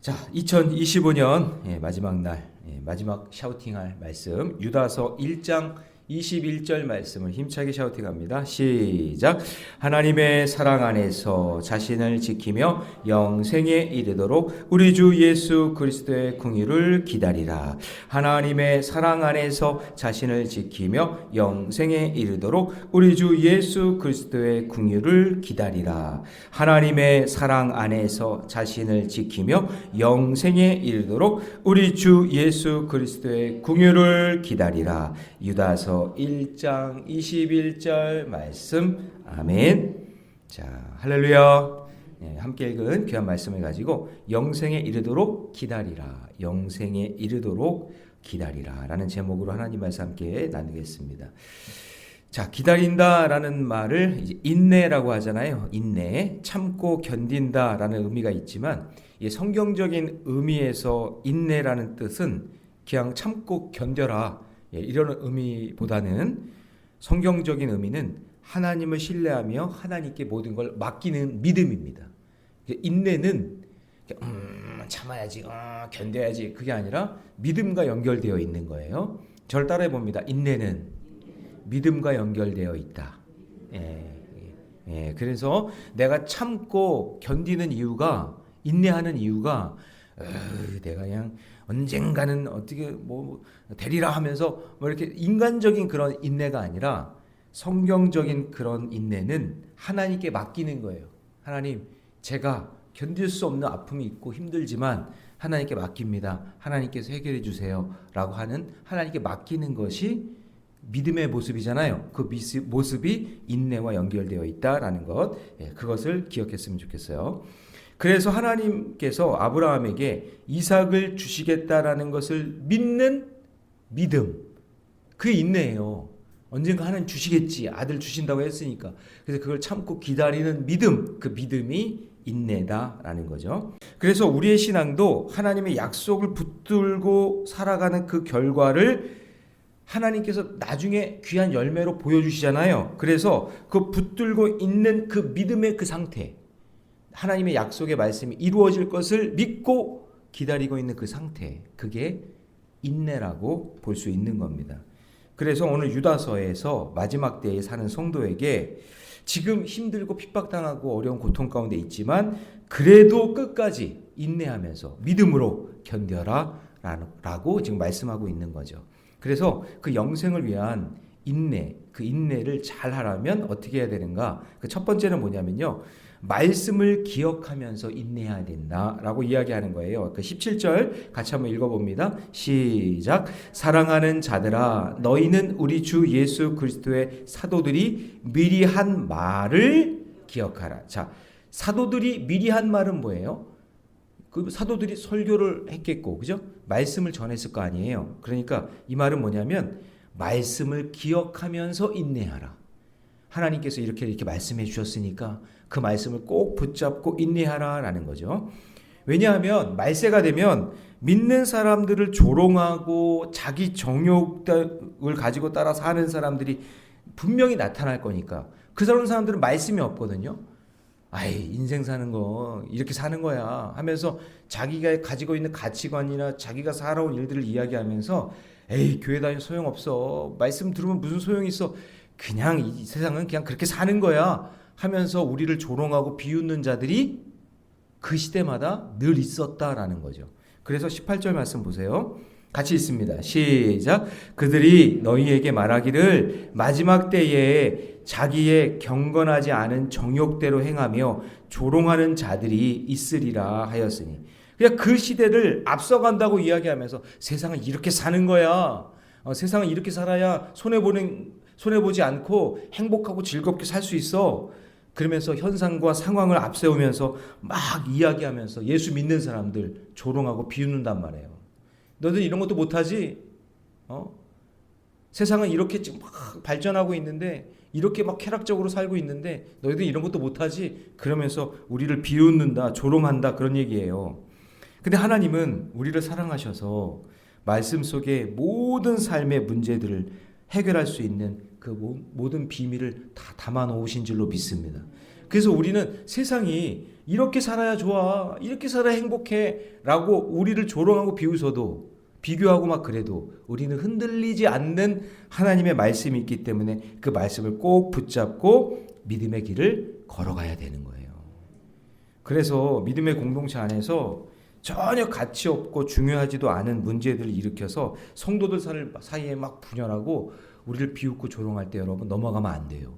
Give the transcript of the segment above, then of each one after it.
자, 2025년 마지막 날, 마지막 샤우팅할 말씀 유다서 1장 21절 말씀을 힘차게 샤우팅합니다. 시작. 하나님의 사랑 안에서 자신을 지키며 영생에 이르도록 우리 주 예수 그리스도의 긍휼을 기다리라. 하나님의 사랑 안에서 자신을 지키며 영생에 이르도록 우리 주 예수 그리스도의 긍휼을 기다리라. 하나님의 사랑 안에서 자신을 지키며 영생에 이르도록 우리 주 예수 그리스도의 긍휼을 기다리라. 유다서 1장 21절 말씀. 아멘. 자, 할렐루야. 함께 읽은 귀한 말씀을 가지고 영생에 이르도록 기다리라. 영생에 이르도록 기다리라 라는 제목으로 하나님 말씀 함께 나누겠습니다. 자, 기다린다라는 말을 이제 인내라고 하잖아요. 인내, 참고 견딘다라는 의미가 있지만 성경적인 의미에서 인내라는 뜻은 그냥 참고 견뎌라 이런 의미보다는 성경적인 의미는 하나님을 신뢰하며 하나님께 모든 걸 맡기는 믿음입니다. 인내는 참아야지, 견뎌야지 그게 아니라 믿음과 연결되어 있는 거예요. 저를 따라해 봅니다. 인내는 믿음과 연결되어 있다. 그래서 내가 참고 견디는 이유가, 인내하는 이유가 내가 그냥 언젠가는 어떻게 되리라 하면서 이렇게 인간적인 그런 인내가 아니라 성경적인 그런 인내는 하나님께 맡기는 거예요. 하나님, 제가 견딜 수 없는 아픔이 있고 힘들지만 하나님께 맡깁니다. 하나님께서 해결해 주세요 라고 하는 하나님께 맡기는 것이 믿음의 모습이잖아요. 그 모습이 인내와 연결되어 있다라는 것, 그것을 기억했으면 좋겠어요. 그래서 하나님께서 아브라함에게 이삭을 주시겠다라는 것을 믿는 믿음, 그게 인내예요. 언젠가 하나님 주시겠지, 아들 주신다고 했으니까. 그래서 그걸 참고 기다리는 믿음, 그 믿음이 인내다라는 거죠. 그래서 우리의 신앙도 하나님의 약속을 붙들고 살아가는 그 결과를 하나님께서 나중에 귀한 열매로 보여주시잖아요. 그래서 그 붙들고 있는 그 믿음의 그 상태, 하나님의 약속의 말씀이 이루어질 것을 믿고 기다리고 있는 그 상태, 그게 인내라고 볼 수 있는 겁니다. 그래서 오늘 유다서에서 마지막 때에 사는 성도에게 지금 힘들고 핍박당하고 어려운 고통 가운데 있지만 그래도 끝까지 인내하면서 믿음으로 견뎌라 라고 지금 말씀하고 있는 거죠. 그래서 그 영생을 위한 인내, 그 인내를 잘 하려면 어떻게 해야 되는가? 그 첫 번째는 뭐냐면요, 말씀을 기억하면서 인내해야 된다라고 이야기하는 거예요. 그 17절 같이 한번 읽어봅니다. 시작. 사랑하는 자들아, 너희는 우리 주 예수 그리스도의 사도들이 미리 한 말을 기억하라. 자, 사도들이 미리 한 말은 뭐예요? 그 사도들이 설교를 했겠고, 그죠? 말씀을 전했을 거 아니에요. 그러니까 이 말은 뭐냐면 말씀을 기억하면서 인내하라. 하나님께서 이렇게 말씀해 주셨으니까 그 말씀을 꼭 붙잡고 인내하라라는 거죠. 왜냐하면 말세가 되면 믿는 사람들을 조롱하고 자기 정욕을 가지고 따라 사는 사람들이 분명히 나타날 거니까 그 사람들은 말씀이 없거든요. 인생 사는 거 이렇게 사는 거야 하면서 자기가 가지고 있는 가치관이나 자기가 살아온 일들을 이야기하면서 교회 다니면 소용없어, 말씀 들으면 무슨 소용이 있어, 그냥 이 세상은 그냥 그렇게 사는 거야 하면서 우리를 조롱하고 비웃는 자들이 그 시대마다 늘 있었다라는 거죠. 그래서 18절 말씀 보세요. 같이 읽습니다. 시작. 그들이 너희에게 말하기를 마지막 때에 자기의 경건하지 않은 정욕대로 행하며 조롱하는 자들이 있으리라 하였으니, 그냥 그 시대를 앞서간다고 이야기하면서 세상은 이렇게 사는 거야. 세상은 이렇게 살아야 손해보지 않고 행복하고 즐겁게 살 수 있어. 그러면서 현상과 상황을 앞세우면서 막 이야기하면서 예수 믿는 사람들 조롱하고 비웃는단 말이에요. 너희들 이런 것도 못하지? 세상은 이렇게 지금 막 발전하고 있는데, 이렇게 막 쾌락적으로 살고 있는데 너희들 이런 것도 못하지? 그러면서 우리를 비웃는다, 조롱한다, 그런 얘기예요. 근데 하나님은 우리를 사랑하셔서 말씀 속에 모든 삶의 문제들을 해결할 수 있는 그 모든 비밀을 다 담아 놓으신 줄로 믿습니다. 그래서 우리는 세상이 이렇게 살아야 좋아, 이렇게 살아야 행복해 라고 우리를 조롱하고 비웃어도, 비교하고 막 그래도 우리는 흔들리지 않는 하나님의 말씀이 있기 때문에 그 말씀을 꼭 붙잡고 믿음의 길을 걸어가야 되는 거예요. 그래서 믿음의 공동체 안에서 전혀 가치 없고 중요하지도 않은 문제들을 일으켜서 성도들 사이에 막 분열하고 우리를 비웃고 조롱할 때 여러분 넘어가면 안 돼요.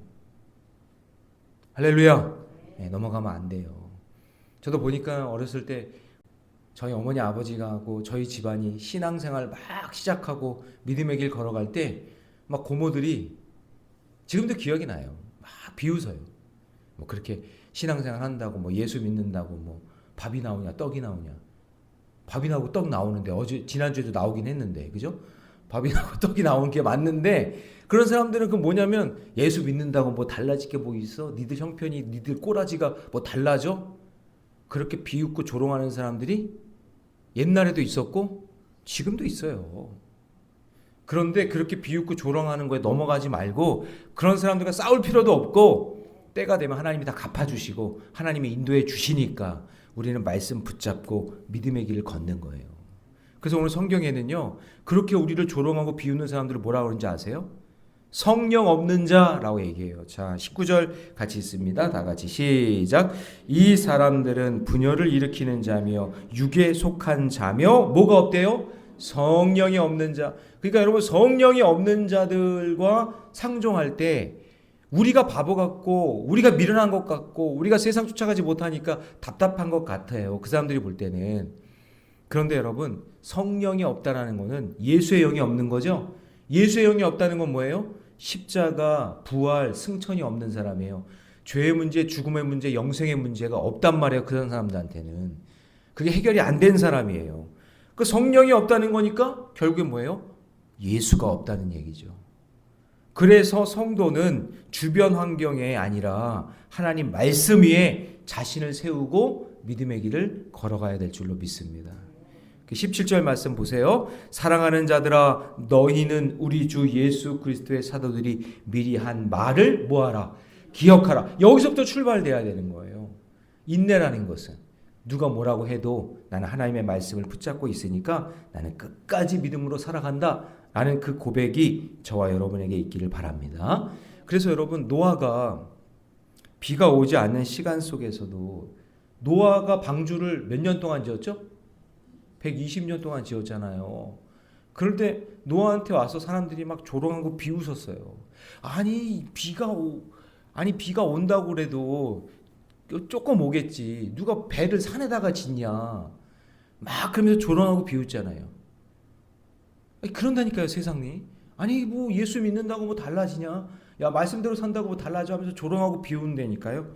할렐루야. 네, 넘어가면 안 돼요. 저도 보니까 어렸을 때 저희 어머니 아버지가 하고 저희 집안이 신앙생활 막 시작하고 믿음의 길 걸어갈 때 막 고모들이 지금도 기억이 나요. 막 비웃어요. 뭐 그렇게 신앙생활 한다고 뭐 예수 믿는다고 뭐 밥이 나오냐 떡이 나오냐. 밥이 나오고 떡 나오는데 지난주에도 나오긴 했는데 그죠? 밥이 나오고 떡이 나오는 게 맞는데 그런 사람들은 그 뭐냐면 예수 믿는다고 뭐 달라질 게 뭐 있어? 니들 형편이 니들 꼬라지가 뭐 달라져? 그렇게 비웃고 조롱하는 사람들이 옛날에도 있었고 지금도 있어요. 그런데 그렇게 비웃고 조롱하는 거에 넘어가지 말고 그런 사람들과 싸울 필요도 없고 때가 되면 하나님이 다 갚아주시고 하나님이 인도해 주시니까 우리는 말씀 붙잡고 믿음의 길을 걷는 거예요. 그래서 오늘 성경에는요 그렇게 우리를 조롱하고 비웃는 사람들을 뭐라고 그러는지 아세요? 성령 없는 자라고 얘기해요. 자 19절 같이 읽습니다. 다 같이 시작. 이 사람들은 분열을 일으키는 자며 육에 속한 자며 뭐가 없대요? 성령이 없는 자. 그러니까 여러분 성령이 없는 자들과 상종할 때 우리가 바보 같고 우리가 미련한 것 같고 우리가 세상 쫓아가지 못하니까 답답한 것 같아요. 그 사람들이 볼 때는. 그런데 여러분 성령이 없다라는 것은 예수의 영이 없는 거죠. 예수의 영이 없다는 건 뭐예요? 십자가, 부활, 승천이 없는 사람이에요. 죄의 문제, 죽음의 문제, 영생의 문제가 없단 말이에요. 그런 사람들한테는. 그게 해결이 안 된 사람이에요. 그 성령이 없다는 거니까 결국엔 뭐예요? 예수가 없다는 얘기죠. 그래서 성도는 주변 환경에 아니라 하나님 말씀 위에 자신을 세우고 믿음의 길을 걸어가야 될 줄로 믿습니다. 17절 말씀 보세요. 사랑하는 자들아 너희는 우리 주 예수 그리스도의 사도들이 미리 한 말을 뭐하라? 기억하라. 여기서부터 출발돼야 되는 거예요. 인내라는 것은 누가 뭐라고 해도 나는 하나님의 말씀을 붙잡고 있으니까 나는 끝까지 믿음으로 살아간다 라는 그 고백이 저와 여러분에게 있기를 바랍니다. 그래서 여러분 노아가 비가 오지 않는 시간 속에서도 노아가 방주를 몇 년 동안 지었죠? 120년 동안 지었잖아요. 그럴 때 노아한테 와서 사람들이 막 조롱하고 비웃었어요. 아니 비가 온다고 그래도 조금 오겠지. 누가 배를 산에다가 짓냐. 막 그러면서 조롱하고 비웃잖아요. 그런다니까요 세상이. 아니 뭐 예수 믿는다고 뭐 달라지냐. 야 말씀대로 산다고 뭐 달라져 하면서 조롱하고 비웃는다니까요.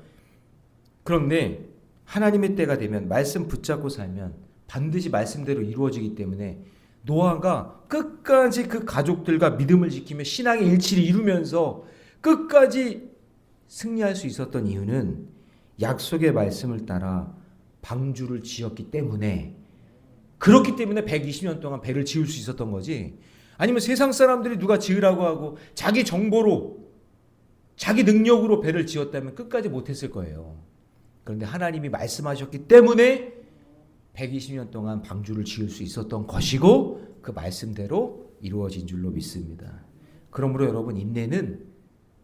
그런데 하나님의 때가 되면 말씀 붙잡고 살면 반드시 말씀대로 이루어지기 때문에 노아가 끝까지 그 가족들과 믿음을 지키며 신앙의 일치를 이루면서 끝까지 승리할 수 있었던 이유는 약속의 말씀을 따라 방주를 지었기 때문에 그렇기 때문에 120년 동안 배를 지을 수 있었던 거지. 아니면 세상 사람들이 누가 지으라고 하고 자기 정보로 자기 능력으로 배를 지었다면 끝까지 못했을 거예요. 그런데 하나님이 말씀하셨기 때문에 120년 동안 방주를 지을 수 있었던 것이고 그 말씀대로 이루어진 줄로 믿습니다. 그러므로 여러분 인내는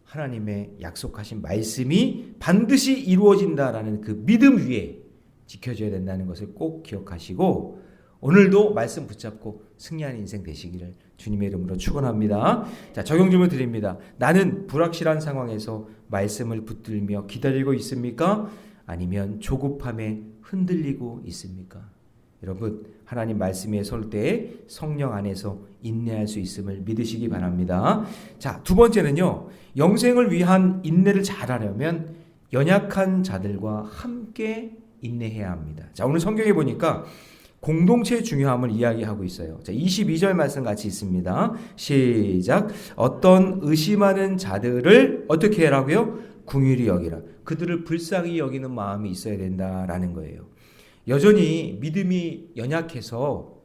하나님의 약속하신 말씀이 반드시 이루어진다라는 그 믿음 위에 지켜져야 된다는 것을 꼭 기억하시고 오늘도 말씀 붙잡고 승리하는 인생 되시기를 주님의 이름으로 축원합니다. 자, 적용 질문 드립니다. 나는 불확실한 상황에서 말씀을 붙들며 기다리고 있습니까? 아니면 조급함에 흔들리고 있습니까? 여러분 하나님 말씀 위에 설 때 성령 안에서 인내할 수 있음을 믿으시기 바랍니다. 자, 두 번째는요. 영생을 위한 인내를 잘하려면 연약한 자들과 함께 인내해야 합니다. 자, 오늘 성경에 보니까 공동체의 중요함을 이야기하고 있어요. 자, 22절 말씀 같이 있습니다. 시작. 어떤 의심하는 자들을 어떻게 하라고요? 긍휼히 여기라. 그들을 불쌍히 여기는 마음이 있어야 된다라는 거예요. 여전히 믿음이 연약해서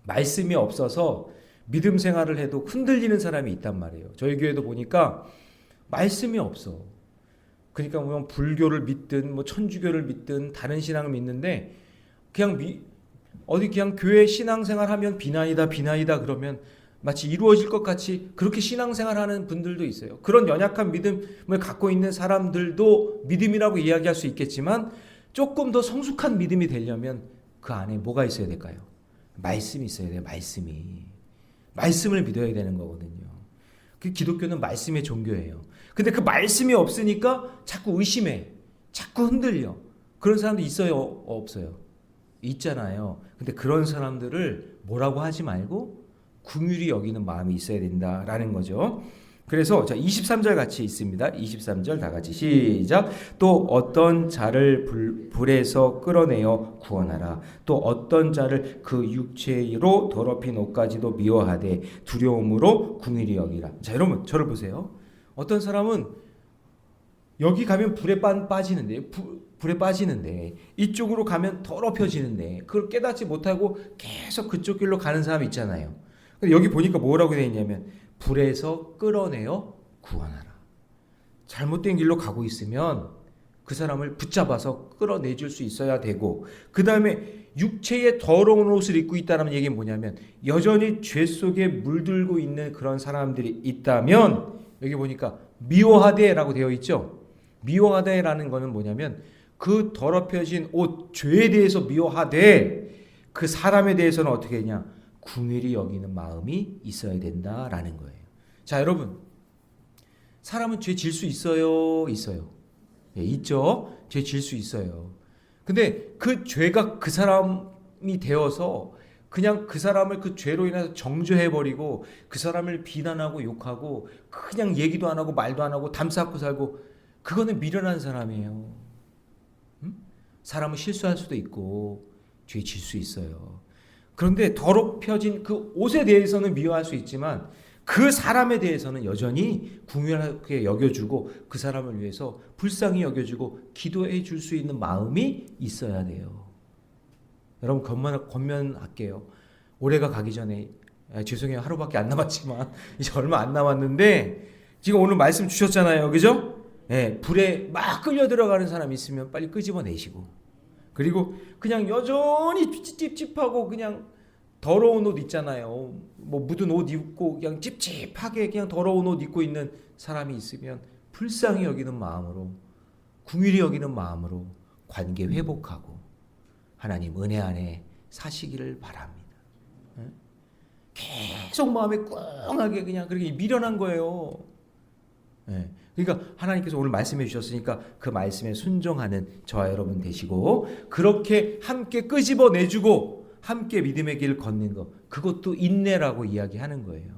말씀이 없어서 믿음 생활을 해도 흔들리는 사람이 있단 말이에요. 저희 교회도 보니까 말씀이 없어. 그러니까 뭐 불교를 믿든 뭐 천주교를 믿든 다른 신앙을 믿는데 그냥 어디 그냥 교회 신앙생활 하면 비난이다 비난이다 그러면 마치 이루어질 것 같이 그렇게 신앙생활 하는 분들도 있어요. 그런 연약한 믿음을 갖고 있는 사람들도 믿음이라고 이야기할 수 있겠지만 조금 더 성숙한 믿음이 되려면 그 안에 뭐가 있어야 될까요? 말씀이 있어야 돼요. 말씀을 믿어야 되는 거거든요. 그 기독교는 말씀의 종교예요. 근데 그 말씀이 없으니까 자꾸 의심해. 자꾸 흔들려. 그런 사람도 있어요? 없어요? 있잖아요. 근데 그런 사람들을 뭐라고 하지 말고 긍휼히 여기는 마음이 있어야 된다라는 거죠. 그래서 자 23절 같이 있습니다. 23절 다 같이 시작. 또 어떤 자를 불에서 끌어내어 구원하라. 또 어떤 자를 그 육체로 더럽힌 옷까지도 미워하되 두려움으로 긍휼히 여기라. 자 여러분 저를 보세요. 어떤 사람은 여기 가면 불에 빠지는데 불에 빠지는데 이쪽으로 가면 더럽혀지는데 그걸 깨닫지 못하고 계속 그쪽 길로 가는 사람이 있잖아요. 근데 여기 보니까 뭐라고 되어 있냐면 불에서 끌어내어 구원하라. 잘못된 길로 가고 있으면 그 사람을 붙잡아서 끌어내줄 수 있어야 되고 그 다음에 육체에 더러운 옷을 입고 있다는 얘기는 뭐냐면 여전히 죄 속에 물들고 있는 그런 사람들이 있다면 여기 보니까 미워하되라고 되어 있죠. 미워하되라는 거는 뭐냐면 그 더럽혀진 옷 죄에 대해서 미워하되 그 사람에 대해서는 어떻게 했냐 긍휼히 여기는 마음이 있어야 된다라는 거예요. 자 여러분 사람은 죄 질 수 있어요? 있어요? 예, 있죠. 죄 질 수 있어요. 근데 그 죄가 그 사람이 되어서 그냥 그 사람을 그 죄로 인해서 정죄해버리고 그 사람을 비난하고 욕하고 그냥 얘기도 안 하고 말도 안 하고 담쌓고 살고 그거는 미련한 사람이에요. 사람은 실수할 수도 있고 죄 질 수 있어요. 그런데 더럽혀진 그 옷에 대해서는 미워할 수 있지만 그 사람에 대해서는 여전히 긍휼하게 여겨주고 그 사람을 위해서 불쌍히 여겨주고 기도해 줄 수 있는 마음이 있어야 돼요. 여러분 권면할게요. 올해가 가기 전에 죄송해요. 하루밖에 안 남았지만 이제 얼마 안 남았는데 지금 오늘 말씀 주셨잖아요. 그죠? 예, 불에 막 끌려 들어가는 사람 있으면 빨리 끄집어내시고 그리고 그냥 여전히 찝찝하고 그냥 더러운 옷 있잖아요. 뭐 묻은 옷 입고 그냥 찝찝하게 그냥 더러운 옷 입고 있는 사람이 있으면 불쌍히 여기는 마음으로 긍휼히 여기는 마음으로 관계 회복하고 하나님 은혜 안에 사시기를 바랍니다. 계속 마음에 꿍하게 그냥 그렇게 미련한 거예요. 그러니까 하나님께서 오늘 말씀해 주셨으니까 그 말씀에 순종하는 저와 여러분 되시고 그렇게 함께 끄집어내주고 함께 믿음의 길을 걷는 것 그것도 인내라고 이야기하는 거예요.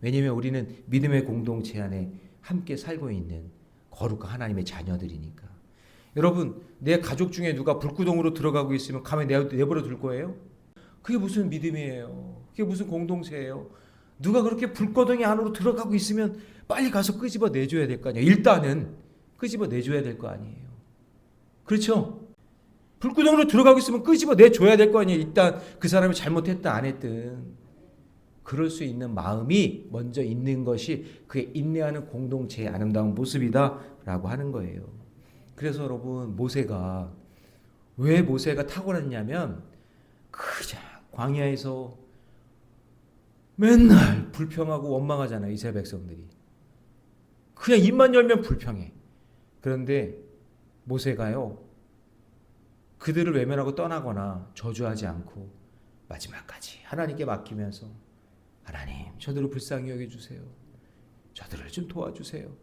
왜냐하면 우리는 믿음의 공동체 안에 함께 살고 있는 거룩한 하나님의 자녀들이니까. 여러분 내 가족 중에 누가 불구덩으로 들어가고 있으면 가만히 내버려 둘 거예요? 그게 무슨 믿음이에요? 그게 무슨 공동체예요? 누가 그렇게 불구덩이 안으로 들어가고 있으면 빨리 가서 끄집어 내줘야 될 거 아니에요. 일단은 끄집어 내줘야 될 거 아니에요. 그렇죠? 불구덩이로 들어가고 있으면 끄집어 내줘야 될 거 아니에요. 일단 그 사람이 잘못했든 안 했든 그럴 수 있는 마음이 먼저 있는 것이 그의 인내하는 공동체의 아름다운 모습이다라고 하는 거예요. 그래서 여러분 왜 모세가 탁월했냐면 그냥 광야에서 맨날 불평하고 원망하잖아요. 이스라엘 백성들이. 그냥 입만 열면 불평해. 그런데 모세가요. 그들을 외면하고 떠나거나 저주하지 않고 마지막까지 하나님께 맡기면서 하나님 저들을 불쌍히 여겨주세요. 저들을 좀 도와주세요.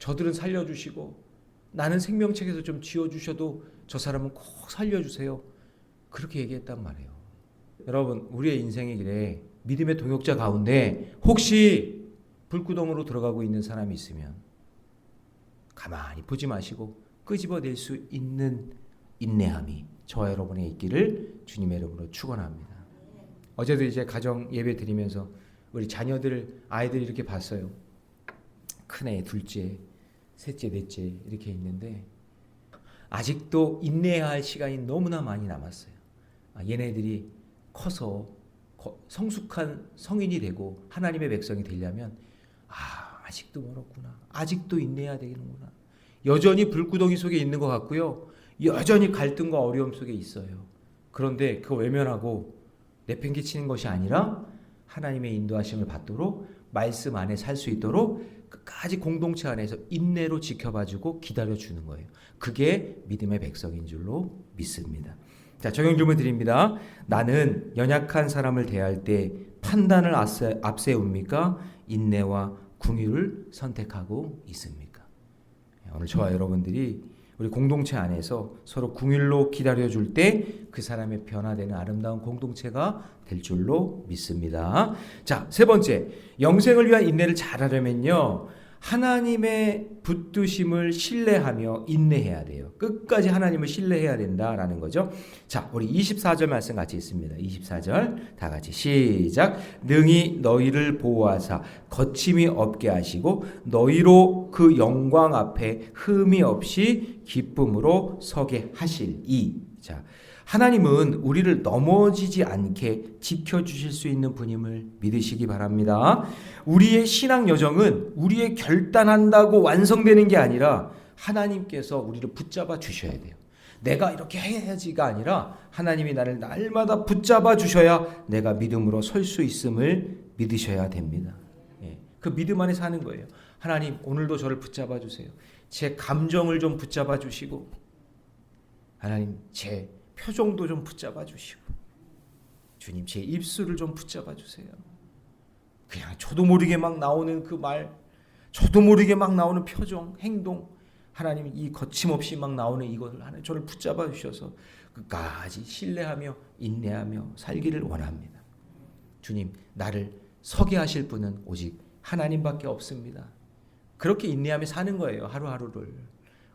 저들은 살려주시고 나는 생명책에서 좀 지워주셔도 저 사람은 꼭 살려주세요. 그렇게 얘기했단 말이에요. 여러분 우리의 인생의 길에 믿음의 동역자 가운데 혹시 불구덩으로 들어가고 있는 사람이 있으면 가만히 보지 마시고 끄집어낼 수 있는 인내함이 저와 여러분의 있기를 주님의 이름으로 축원합니다. 어제도 이제 가정 예배 드리면서 우리 아이들 이렇게 봤어요. 큰애, 둘째, 셋째, 넷째 이렇게 있는데 아직도 인내해야 할 시간이 너무나 많이 남았어요. 얘네들이 커서 성숙한 성인이 되고 하나님의 백성이 되려면 아직도 멀었구나. 아직도 인내해야 되는구나. 여전히 불구덩이 속에 있는 것 같고요. 여전히 갈등과 어려움 속에 있어요. 그런데 그거 외면하고 내팽개치는 것이 아니라 하나님의 인도하심을 받도록 말씀 안에 살 수 있도록 끝까지 공동체 안에서 인내로 지켜봐주고 기다려주는 거예요. 그게 믿음의 백성인 줄로 믿습니다. 자, 적용 질문 드립니다. 나는 연약한 사람을 대할 때 판단을 앞세웁니까? 인내와 긍휼을 선택하고 있습니까? 오늘 저와 여러분들이 우리 공동체 안에서 서로 긍휼로 기다려줄 때 그 사람의 변화되는 아름다운 공동체가 될 줄로 믿습니다. 자, 세 번째, 영생을 위한 인내를 잘하려면요, 하나님의 붙드심을 신뢰하며 인내해야 돼요. 끝까지 하나님을 신뢰해야 된다라는 거죠. 자, 우리 24절 말씀 같이 있습니다. 24절 다 같이 시작. 능히 너희를 보호하사 거침이 없게 하시고 너희로 그 영광 앞에 흠이 없이 기쁨으로 서게 하실이. 자, 하나님은 우리를 넘어지지 않게 지켜주실 수 있는 분임을 믿으시기 바랍니다. 우리의 신앙 여정은 우리의 결단한다고 완성되는 게 아니라 하나님께서 우리를 붙잡아 주셔야 돼요. 내가 이렇게 해야지가 아니라 하나님이 나를 날마다 붙잡아 주셔야 내가 믿음으로 설 수 있음을 믿으셔야 됩니다. 그 믿음 안에 사는 거예요. 하나님, 오늘도 저를 붙잡아 주세요. 제 감정을 좀 붙잡아 주시고, 하나님, 제 표정도 좀 붙잡아 주시고, 주님, 제 입술을 좀 붙잡아 주세요. 그냥 저도 모르게 막 나오는 그 말, 저도 모르게 막 나오는 표정, 행동, 하나님 이 거침없이 막 나오는 이것을 하나님 저를 붙잡아 주셔서 끝까지 신뢰하며 인내하며 살기를 원합니다. 주님, 나를 서게 하실 분은 오직 하나님밖에 없습니다. 그렇게 인내하며 사는 거예요, 하루하루를.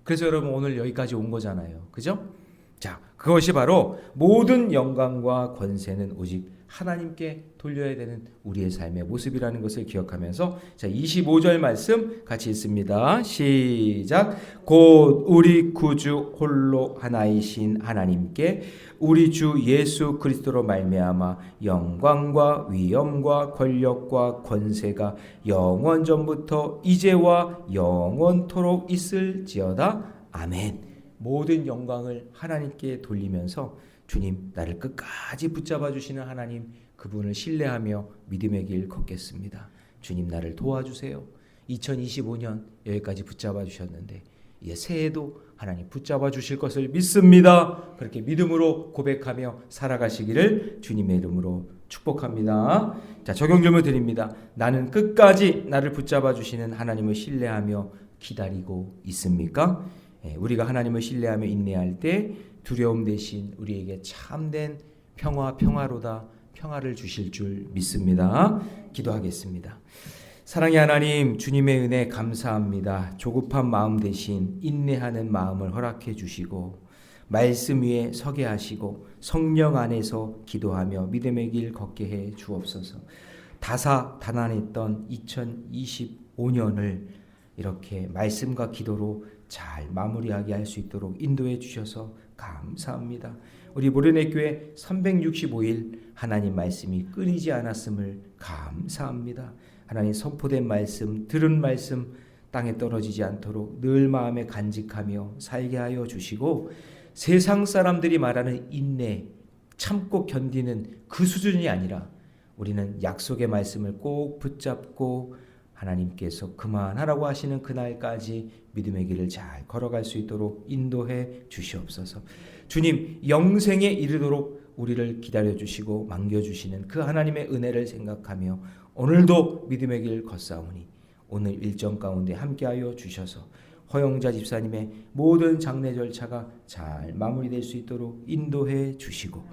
그래서 여러분 오늘 여기까지 온 거잖아요, 그죠? 자, 그것이 바로 모든 영광과 권세는 오직 하나님께 돌려야 되는 우리의 삶의 모습이라는 것을 기억하면서, 자, 25절 말씀 같이 있습니다. 시작. 곧 우리 구주 홀로 하나이신 하나님께 우리 주 예수 그리스도로 말미암아 영광과 위엄과 권력과 권세가 영원 전부터 이제와 영원토록 있을지어다. 아멘. 모든 영광을 하나님께 돌리면서, 주님, 나를 끝까지 붙잡아 주시는 하나님, 그분을 신뢰하며 믿음의 길 걷겠습니다. 주님, 나를 도와주세요. 2025년 여기까지 붙잡아 주셨는데 이제 새해도 하나님 붙잡아 주실 것을 믿습니다. 그렇게 믿음으로 고백하며 살아가시기를 주님의 이름으로 축복합니다. 자, 적용 질문 드립니다. 나는 끝까지 나를 붙잡아 주시는 하나님을 신뢰하며 기다리고 있습니까? 우리가 하나님을 신뢰하며 인내할 때 두려움 대신 우리에게 참된 평화로다 평화를 주실 줄 믿습니다. 기도하겠습니다. 사랑의 하나님, 주님의 은혜 감사합니다. 조급한 마음 대신 인내하는 마음을 허락해 주시고 말씀 위에 서게 하시고 성령 안에서 기도하며 믿음의 길 걷게 해 주옵소서. 다사다난했던 2025년을 이렇게 말씀과 기도로 잘 마무리하게 할 수 있도록 인도해 주셔서 감사합니다. 우리 모래내 교회 365일 하나님 말씀이 끊이지 않았음을 감사합니다. 하나님 선포된 말씀, 들은 말씀 땅에 떨어지지 않도록 늘 마음에 간직하며 살게 하여 주시고, 세상 사람들이 말하는 인내, 참고 견디는 그 수준이 아니라 우리는 약속의 말씀을 꼭 붙잡고 하나님께서 그만하라고 하시는 그날까지 믿음의 길을 잘 걸어갈 수 있도록 인도해 주시옵소서. 주님, 영생에 이르도록 우리를 기다려주시고 맡겨주시는 그 하나님의 은혜를 생각하며 오늘도 믿음의 길 걷사오니 오늘 일정 가운데 함께하여 주셔서 허영자 집사님의 모든 장례 절차가 잘 마무리될 수 있도록 인도해 주시고,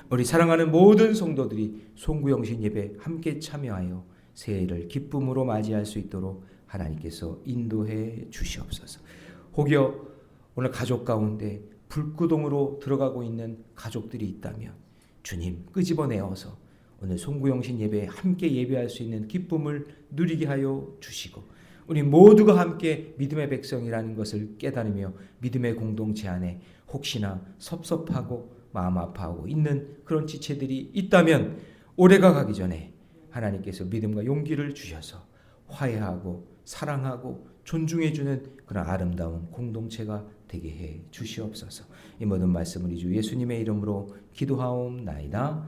우리 사랑하는 모든 성도들이 송구영신 예배 함께 참여하여 새해를 기쁨으로 맞이할 수 있도록 하나님께서 인도해 주시옵소서. 혹여 오늘 가족 가운데 불구덩으로 들어가고 있는 가족들이 있다면 주님 끄집어내어서 오늘 송구영신 예배에 함께 예배할 수 있는 기쁨을 누리게 하여 주시고, 우리 모두가 함께 믿음의 백성이라는 것을 깨달으며 믿음의 공동체 안에 혹시나 섭섭하고 마음 아파하고 있는 그런 지체들이 있다면 올해가 가기 전에 하나님께서 믿음과 용기를 주셔서 화해하고 사랑하고 존중해주는 그런 아름다운 공동체가 되게 해 주시옵소서. 이 모든 말씀을 주 예수님의 이름으로 기도하옵나이다.